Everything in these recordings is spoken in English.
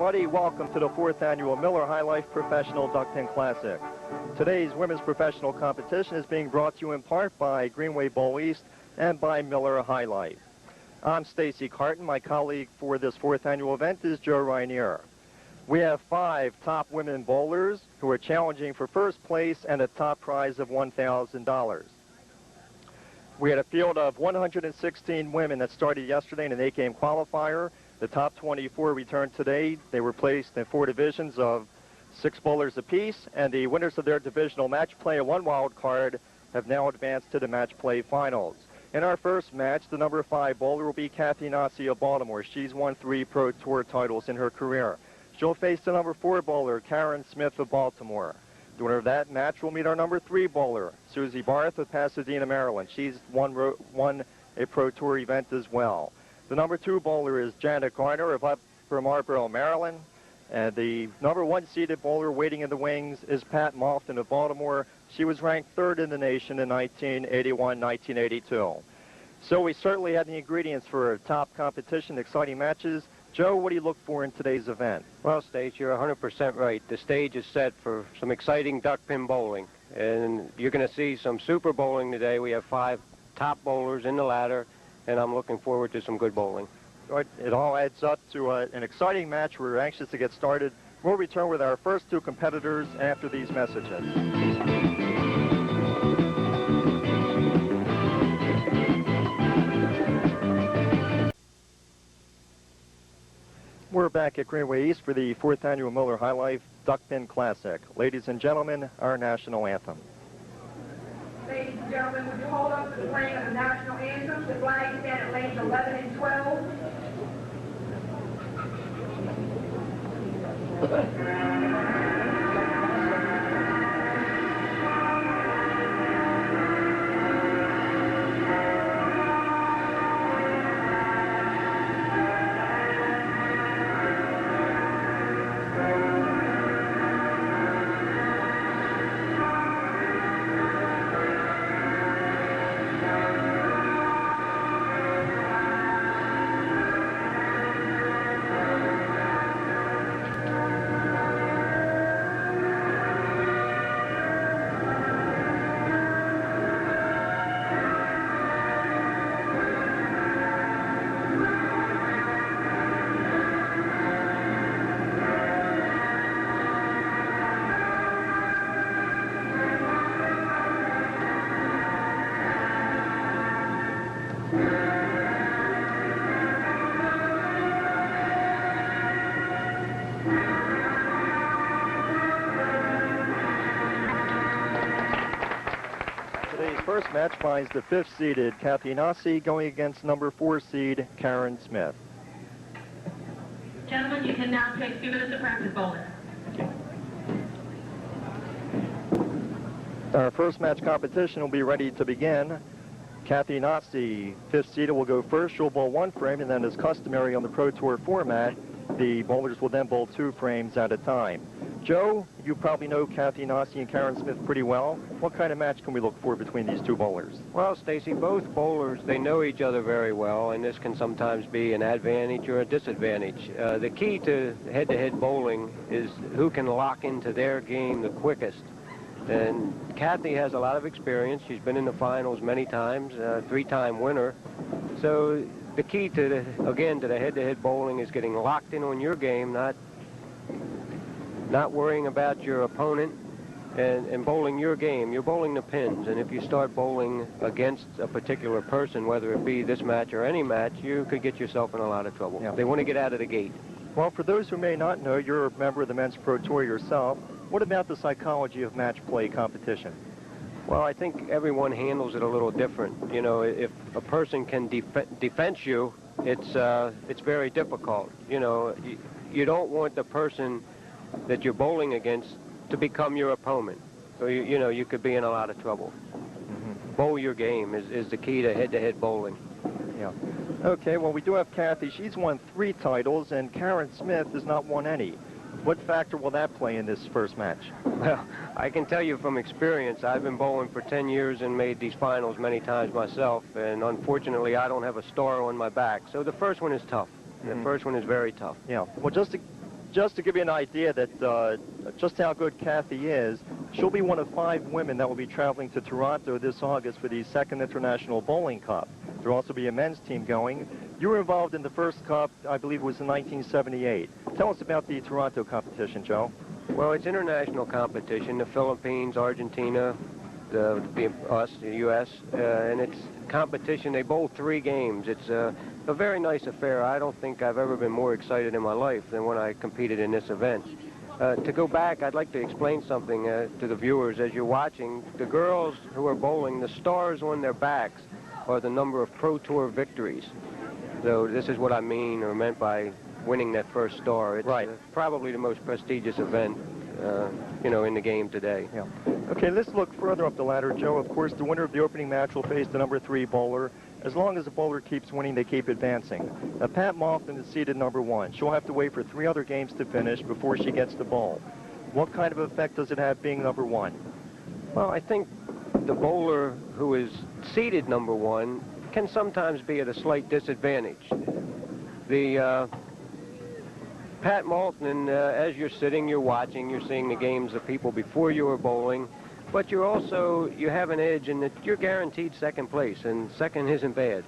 everybody. Welcome to the 4th Annual Miller High Life Professional Duckpin Classic. Today's women's professional competition is being brought to you in part by Greenway Bowl East and by Miller High Life. I'm Stacy Carton. My colleague for this 4th annual event is Joe Rainier. We have 5 top women bowlers who are challenging for first place and a top prize of $1,000. We had a field of 116 women that started yesterday in an 8-game qualifier. The top 24 returned today. They were placed in 4 divisions of 6 bowlers apiece, and the winners of their divisional match play and 1 wild card have now advanced to the match play finals. In our first match, the number 5 bowler will be Kathy Nacci of Baltimore. She's won 3 Pro Tour titles in her career. She'll face the number 4 bowler, Karen Smith of Baltimore. The winner of that match will meet our number 3 bowler, Susie Barth of Pasadena, Maryland. She's won a Pro Tour event as well. The number 2 bowler is Janet Garner of Upper Marlboro, Maryland. And the number 1 seeded bowler waiting in the wings is Pat Malfton of Baltimore. She was ranked 3rd in the nation in 1981-1982. So we certainly had the ingredients for a top competition, exciting matches. Joe, what do you look for in today's event? Well, Stace, you're 100% right. The stage is set for some exciting duckpin bowling. And you're going to see some super bowling today. We have 5 top bowlers in the ladder, and I'm looking forward to some good bowling. It all adds up to an exciting match. We're anxious to get started. We'll return with our first 2 competitors after these messages. We're back at Greenway East for the 4th Annual Miller High Life Duckpin Classic. Ladies and gentlemen, our national anthem. Ladies and gentlemen, would you hold up for the playing of the national anthem? The flag stand at lanes 11 and 12. First match finds the 5th seeded Kathy Nacci going against number 4 seed Karen Smith. Gentlemen, you can now take 2 minutes of practice bowling. Our first match competition will be ready to begin. Kathy Nacci, 5th seeded, will go first. She'll bowl 1 frame, and then as customary on the Pro Tour format, the bowlers will then bowl 2 frames at a time. Joe, you probably know Kathy Nacci and Karen Smith pretty well. What kind of match can we look for between these 2 bowlers? Well, Stacy, both bowlers, they know each other very well, and this can sometimes be an advantage or a disadvantage. The key to head-to-head bowling is who can lock into their game the quickest. And Kathy has a lot of experience. She's been in the finals many times, 3-time winner. So the key to the head-to-head bowling is getting locked in on your game, not worrying about your opponent, and bowling your game. You're bowling the pins, and if you start bowling against a particular person, whether it be this match or any match, you could get yourself in a lot of trouble. Yeah. They want to get out of the gate. Well, for those who may not know, you're a member of the Men's Pro Tour yourself. What about the psychology of match play competition? Well, I think everyone handles it a little different. You know, if a person can defense you, it's very difficult. You know, you don't want the person that you're bowling against to become your opponent. So, you know, you could be in a lot of trouble. Bowl your game is the key to head-to-head bowling. Yeah. Okay, well, we do have Kathy. She's won 3 titles, and Karen Smith has not won any. What factor will that play in this first match? Well, I can tell you from experience, I've been bowling for 10 years and made these finals many times myself, and unfortunately, I don't have a star on my back. So the first one is tough. The first one is very tough. Yeah. Well, just to just to give you an idea that just how good Kathy is, she'll be one of 5 women that will be traveling to Toronto this August for the 2nd International Bowling Cup. There will also be a men's team going. You were involved in the first cup, I believe it was in 1978. Tell us about the Toronto competition, Joe. Well, it's international competition, the Philippines, Argentina, us, the U.S., and it's competition. They bowl 3 games. It's a very nice affair. I don't think I've ever been more excited in my life than when I competed in this event. To go back, I'd like to explain something to the viewers as you're watching. The girls who are bowling, the stars on their backs are the number of Pro Tour victories. So this is what I mean or meant by winning that first star. It's right. Probably the most prestigious event, you know, in the game today. Yeah. Okay, let's look further up the ladder, Joe. Of course, the winner of the opening match will face the number 3 bowler. As long as the bowler keeps winning, they keep advancing. Now, Pat Malton is seeded number 1. She'll have to wait for 3 other games to finish before she gets the bowl. What kind of effect does it have being number 1? Well, I think the bowler who is seeded number 1 can sometimes be at a slight disadvantage. The Pat Malton, as you're sitting, you're watching, you're seeing the games of people before you were bowling, but you have an edge in that you're guaranteed 2nd place, and 2nd isn't bad.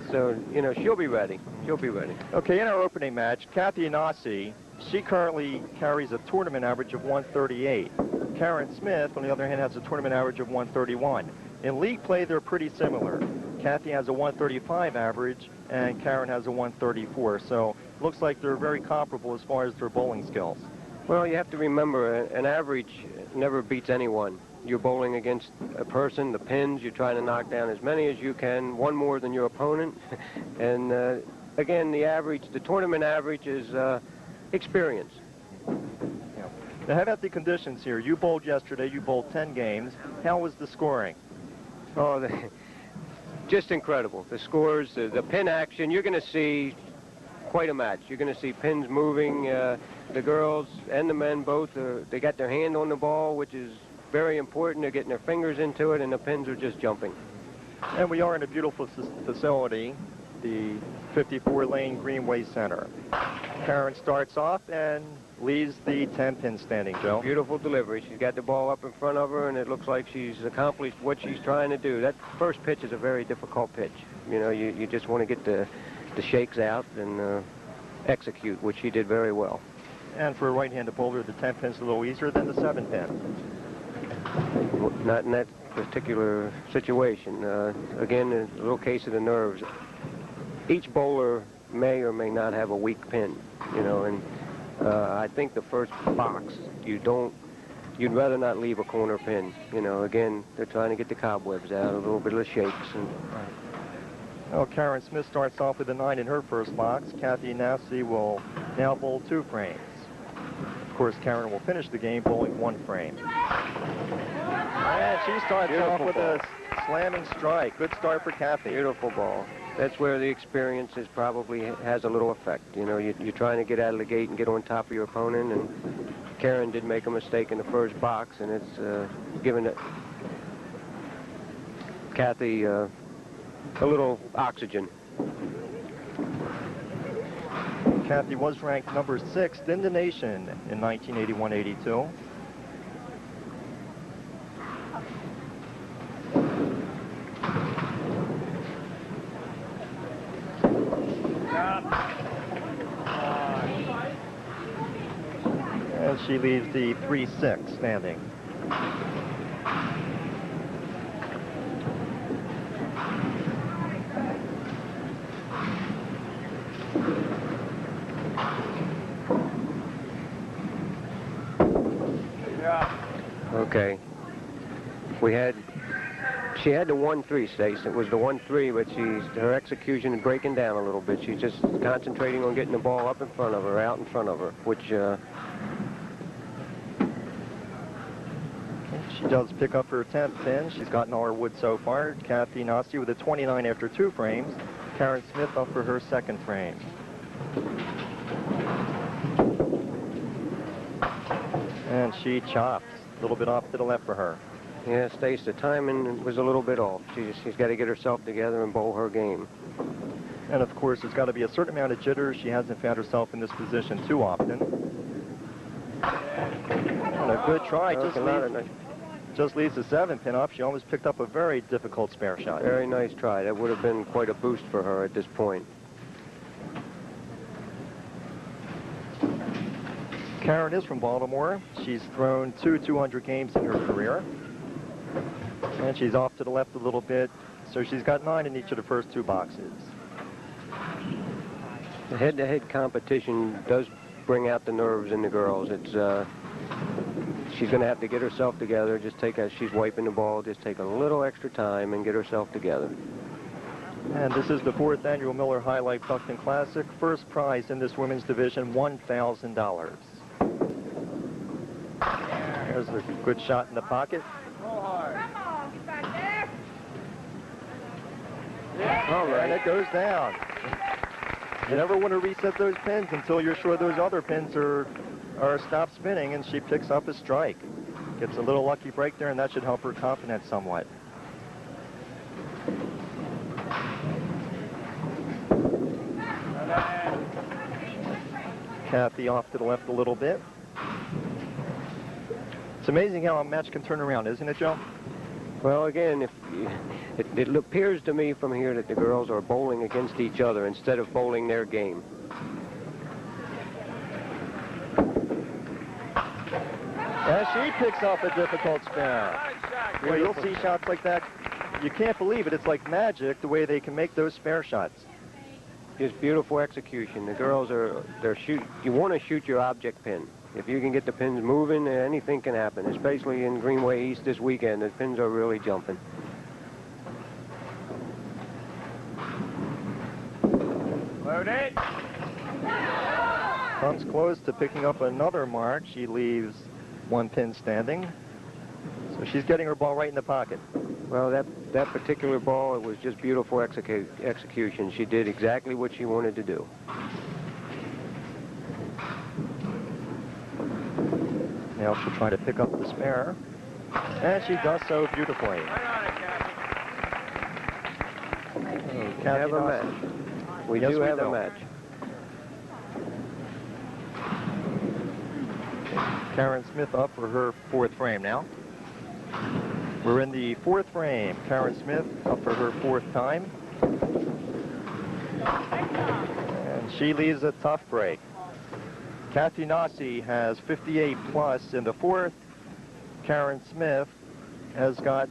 So, you know, she'll be ready. She'll be ready. Okay, in our opening match, Kathy Nacci, she currently carries a tournament average of 138. Karen Smith, on the other hand, has a tournament average of 131. In league play, they're pretty similar. Kathy has a 135 average, and Karen has a 134. So looks like they're very comparable as far as their bowling skills. Well, you have to remember, an average never beats anyone. You're bowling against a person, the pins, you're trying to knock down as many as you can, one more than your opponent. And again, the tournament average is experience. Yeah. Now, how about the conditions here? You bowled yesterday, you bowled 10 games. How was the scoring? Oh, just incredible. The scores, the pin action, you're going to see quite a match. You're going to see pins moving. The girls and the men both, they got their hand on the ball, which is very important. They're getting their fingers into it, and the pins are just jumping. And we are in a beautiful facility, the 54-lane Greenway Center. Karen starts off and leaves the 10-pin standing, Joe. Beautiful delivery. She's got the ball up in front of her, and it looks like she's accomplished what she's trying to do. That first pitch is a very difficult pitch. You know, you just want to get the shakes out and execute, which she did very well. And for a right-handed bowler, the 10-pin's a little easier than the 7-pin. Not in that particular situation. Again, a little case of the nerves. Each bowler may or may not have a weak pin, you know, and I think the first box, you'd rather not leave a corner pin. You know, again, they're trying to get the cobwebs out, a little bit of the shakes. And well, Karen Smith starts off with a 9 in her first box. Kathy Nacci will now bowl 2 frames. Of course, Karen will finish the game bowling 1 frame. And she starts off with a slamming strike. Good start for Kathy. Beautiful ball. That's where the experience probably has a little effect. You know, you're trying to get out of the gate and get on top of your opponent, and Karen did make a mistake in the first box, and it's given Kathy a little oxygen. Kathy was ranked number 6th in the nation in 1981-82. And she leaves the 3-6 standing. Okay. She had the 1-3, Stace. It was the 1-3, but her execution is breaking down a little bit. She's just concentrating on getting the ball up in front of her, out in front of her, which she does pick up her 10th pin. She's gotten all her wood so far. Kathy Nacci with a 29 after 2 frames. Karen Smith up for her 2nd frame. And she chops. A little bit off to the left for her. Yeah, Stace, the timing was a little bit off. She's got to get herself together and bowl her game. And of course, there's got to be a certain amount of jitter. She hasn't found herself in this position too often. And a good try. Just leaves the 7-pin up. She almost picked up a very difficult spare shot. Very nice try. That would have been quite a boost for her at this point. Karen is from Baltimore. She's thrown 200 games in her career. And she's off to the left a little bit. So she's got 9 in each of the first 2 boxes. The head-to-head competition does bring out the nerves in the girls. It's she's going to have to get herself together. Just she's wiping the ball. Just take a little extra time and get herself together. And this is the 4th annual Miller High Life Duckpin Classic. First prize in this women's division, $1,000. There's a good shot in the pocket. All right, it goes down. You never want to reset those pins until you're sure those other pins are stopped spinning, and she picks up a strike. Gets a little lucky break there, and that should help her confidence somewhat. Kathy off to the left a little bit. It's amazing how a match can turn around, isn't it, Joe? Well, again, it appears to me from here that the girls are bowling against each other instead of bowling their game. As she picks up a difficult spare. Well, you'll see shots like that. You can't believe it. It's like magic the way they can make those spare shots. Just beautiful execution. The girls you want to shoot your object pin. If you can get the pins moving, anything can happen, especially in Greenway East this weekend. The pins are really jumping. Loaded. Comes close to picking up another mark. She leaves 1 pin standing. So she's getting her ball right in the pocket. Well, that particular ball, it was just beautiful execution. She did exactly what she wanted to do. Now she'll try to pick up the spare. And she does so beautifully. We have a match. We do have a match. Karen Smith up for her 4th frame now. We're in the 4th frame. Karen Smith up for her 4th time. And she leaves a tough break. Kathy Nacci has 58 plus in the 4th. Karen Smith has got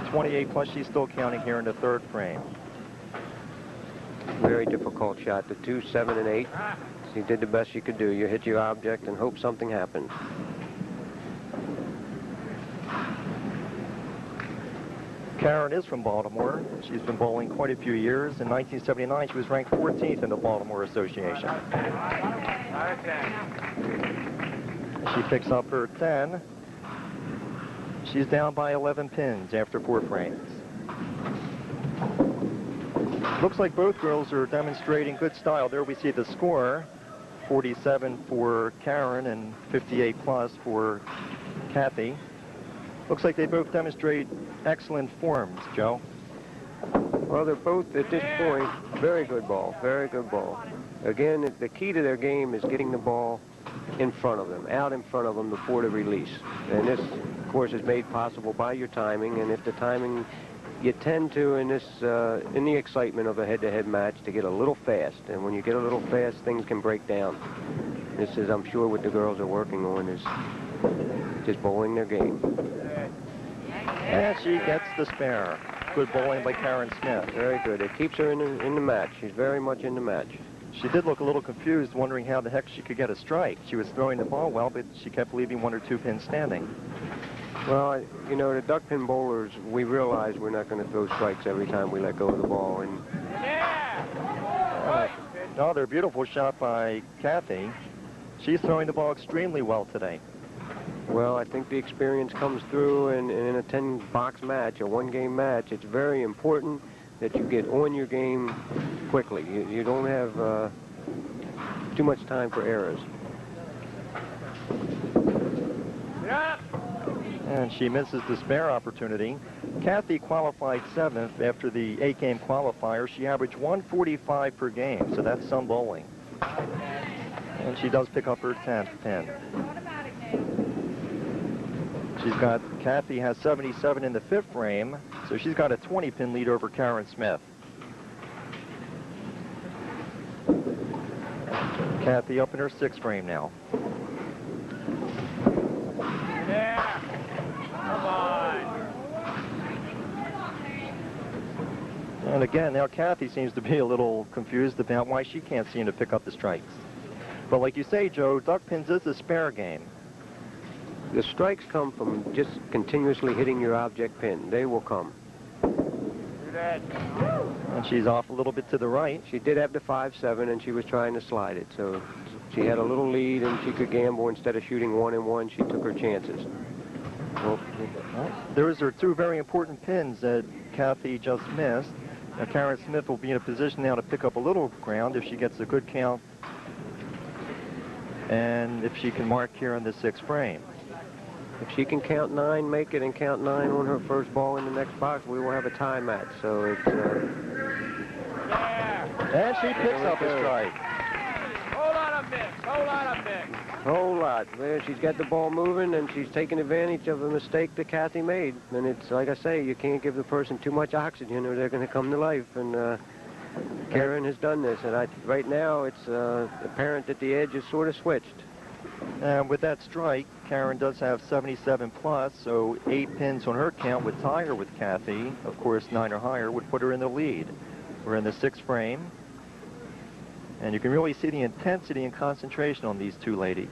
28 plus. She's still counting here in the 3rd frame. Very difficult shot. The 2, 7, and 8. She did the best she could do. You hit your object and hope something happens. Karen is from Baltimore. She's been bowling quite a few years. In 1979, she was ranked 14th in the Baltimore Association. She picks up her 10. She's down by 11 pins after 4 frames. Looks like both girls are demonstrating good style. There we see the score, 47 for Karen and 58 plus for Kathy. Looks like they both demonstrate excellent forms, Joe. Well, they're both, at this point, very good ball, very good ball. Again, the key to their game is getting the ball in front of them, out in front of them before the release. And this, of course, is made possible by your timing. And if the timing, you tend to, in the excitement of a head-to-head match, to get a little fast. And when you get a little fast, things can break down. This is, I'm sure, what the girls are working on, is just bowling their game. And she gets the spare. Good bowling by Karen Smith. Very good. It keeps her in the match. She's very much in the match. She did look a little confused, wondering how the heck she could get a strike. She was throwing the ball well, but she kept leaving 1 or 2 pins standing. Well, you know, the duckpin bowlers, we realize we're not going to throw strikes every time we let go of the ball. And another beautiful shot by Kathy. She's throwing the ball extremely well today. Well, I think the experience comes through, and in a 10-box match, a 1-game match, it's very important that you get on your game quickly. You don't have too much time for errors. And she misses the spare opportunity. Kathy qualified 7th after the 8-game qualifier. She averaged 145 per game, so that's some bowling. And she does pick up her 10th pin. Kathy has 77 in the 5th frame, so she's got a 20-pin lead over Karen Smith. Kathy up in her 6th frame now. Yeah. Come on. And again, now Kathy seems to be a little confused about why she can't seem to pick up the strikes. But like you say, Joe, duck pins is a spare game. The strikes come from just continuously hitting your object pin. They will come. Do that. And she's off a little bit to the right. She did have the 5-7, and she was trying to slide it. So she had a little lead, and she could gamble. Instead of shooting 1 and 1, she took her chances. Well, those are 2 very important pins that Kathy just missed. Now, Karen Smith will be in a position now to pick up a little ground if she gets a good count. And if she can mark here in the 6th frame. If she can count 9, make it, and count 9 on her first ball in the next box, we will have a tie match. So it's... And she picks up a strike. Whole lot of mix. Whole lot of mix. Whole lot. Well, she's got the ball moving, and she's taking advantage of the mistake that Kathy made. And it's, like I say, you can't give the person too much oxygen or they're going to come to life. And Karen has done this. And right now, it's apparent that the edge is sort of switched. And with that strike, Karen does have 77 plus, so 8 pins on her count would tie her with Kathy. Of course, 9 or higher would put her in the lead. We're in the 6th frame. And you can really see the intensity and concentration on these 2 ladies.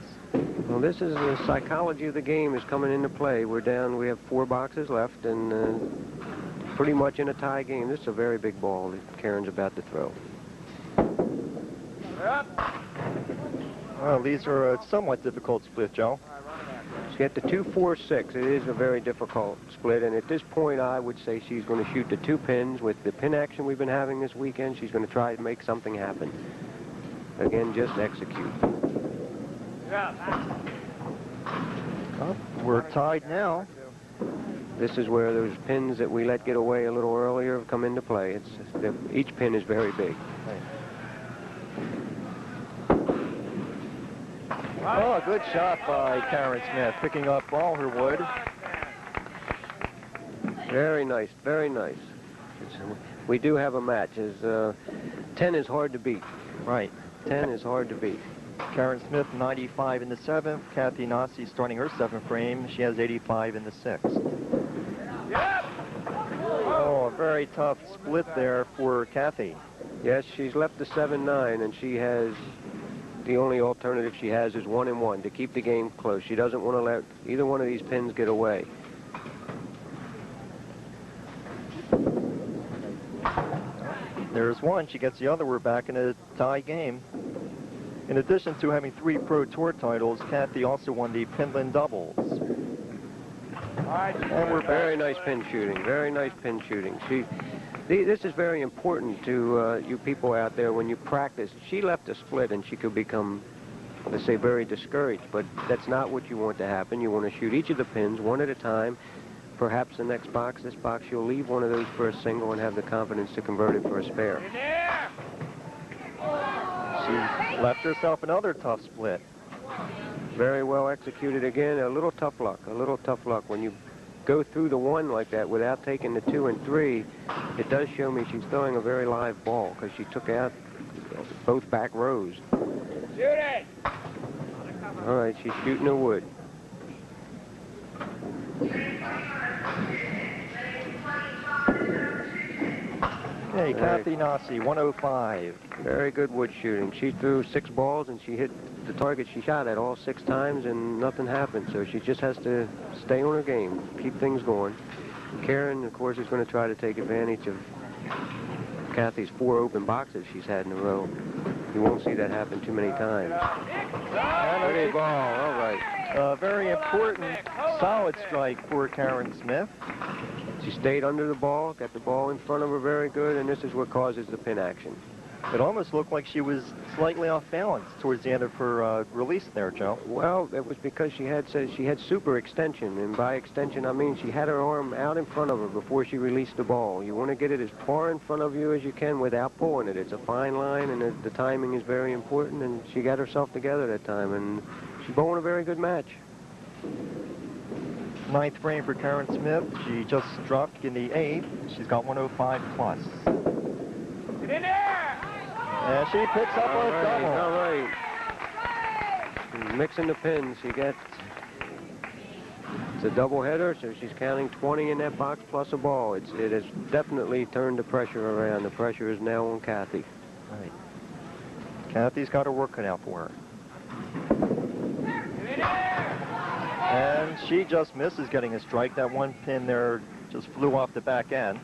Well, this is the psychology of the game is coming into play. We have 4 boxes left, and pretty much in a tie game. This is a very big ball that Karen's about to throw. Up. Well, these are a somewhat difficult split, Joe. She got the 2-4-6. It is a very difficult split, and at this point, I would say she's going to shoot the 2 pins. With the pin action we've been having this weekend, she's going to try to make something happen. Again, just execute. Oh, we're tied now. This is where those pins that we let get away a little earlier have come into play. Each pin is very big. Oh, good shot by Karen Smith, picking up all her wood. Very nice, very nice. We do have a match. 10 is hard to beat. Right. 10 is hard to beat. Karen Smith, 95 in the 7th. Kathy Nacci starting her 7th frame. She has 85 in the 6th. Yep. Oh, a very tough split there for Kathy. Yes, she's left the 7-9, and she has... The only alternative she has is 1 and 1 to keep the game close. She doesn't want to let either one of these pins get away. There's one. She gets the other. We're back in a tie game. In addition to having 3 Pro Tour titles, Kathy also won the Pinland Doubles. And we're very nice pin shooting. Very nice pin shooting. This is very important to you people out there when you practice. She left a split and she could become, let's say, very discouraged, but that's not what you want to happen. You want to shoot each of the pins one at a time. Perhaps the next box, this box, you'll leave one of those for a single and have the confidence to convert it for a spare. She left herself another tough split. Very well executed again. A little tough luck. A little tough luck. When you go through the 1 like that without taking the 2 and 3, it does show me she's throwing a very live ball because she took out both back rows. Shoot it! All right, she's shooting the wood. Okay, Kathy Nacci, 105. Very good wood shooting. She threw 6 balls and she hit the target she shot at all 6 times and nothing happened. So she just has to stay on her game, keep things going. Karen, of course, is going to try to take advantage of Kathy's 4 open boxes she's had in a row. You won't see that happen too many times. Pretty ball, all right. A very important, solid strike for Karen Smith. She stayed under the ball, got the ball in front of her very good, and this is what causes the pin action. It almost looked like she was slightly off balance towards the end of her release there, Joe. Well, it was because she had super extension, and by extension I mean she had her arm out in front of her before she released the ball. You want to get it as far in front of you as you can without pulling it. It's a fine line, and the timing is very important, and she got herself together that time, and she's bowling a very good match. 9th frame for Karen Smith. She just struck in the 8th. She's got 105 plus. Get in there! And she picks up a double. All right. Mixing the pins. She gets, it's a double header, so she's counting 20 in that box plus a ball. It has definitely turned the pressure around. The pressure is now on Kathy. Right. Kathy's got her work cut out for her. And she just misses getting a strike. That one pin there just flew off the back end.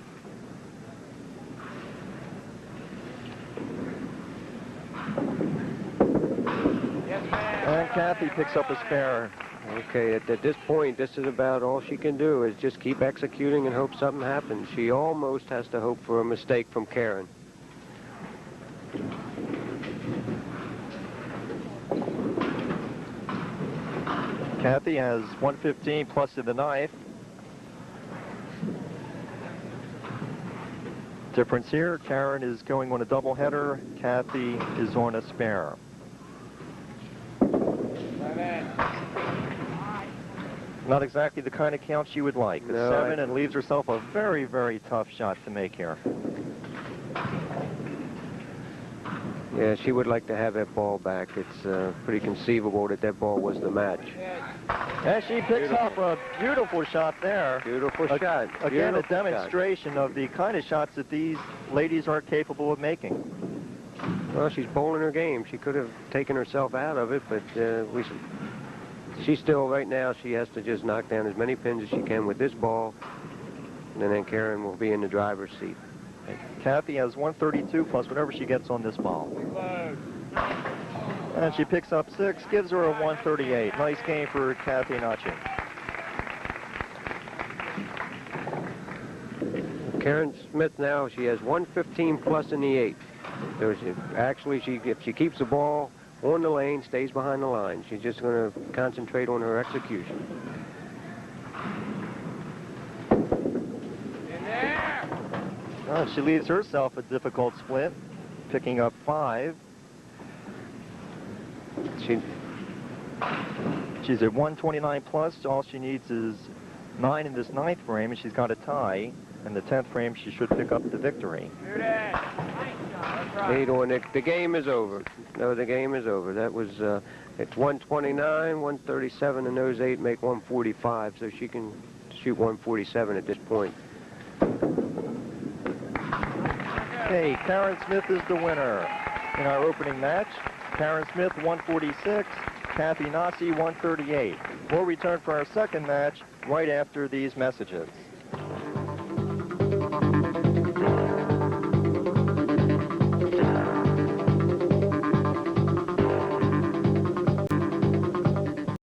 And Kathy picks up a spare. Okay, at this point, this is about all she can do is just keep executing and hope something happens. She almost has to hope for a mistake from Karen. Kathy has 115 plus to the 9th. Difference here, Karen is going on a doubleheader. Kathy is on a spare. Not exactly the kind of count she would like. The 7 and leaves herself a very, very tough shot to make here. Yeah, she would like to have that ball back. It's pretty conceivable that that ball was the match. And she picks up a beautiful shot there. Beautiful shot. Again, Beautiful a demonstration of the kind of shots that these ladies are capable of making. Well, she's bowling her game. She could have taken herself out of it, but she's still, right now, she has to just knock down as many pins as she can with this ball, and then Karen will be in the driver's seat. Kathy has 132 plus whatever she gets on this ball. And she picks up 6, gives her a 138. Nice game for Kathy Nacci. Karen Smith now, she has 115 plus in the 8th. So actually, if she keeps the ball on the lane, stays behind the line, she's just going to concentrate on her execution. She leaves herself a difficult split, picking up 5. She's at 129 plus. All she needs is 9 in this 9th frame, and she's got a tie. In the 10th frame, she should pick up the victory. The game is over. No, the game is over. That was, it's 129, 137, and those 8 make 145, so she can shoot 147 at this point. Okay, Karen Smith is the winner in our opening match. Karen Smith, 146. Kathy Nacci, 138. We'll return for our second match right after these messages.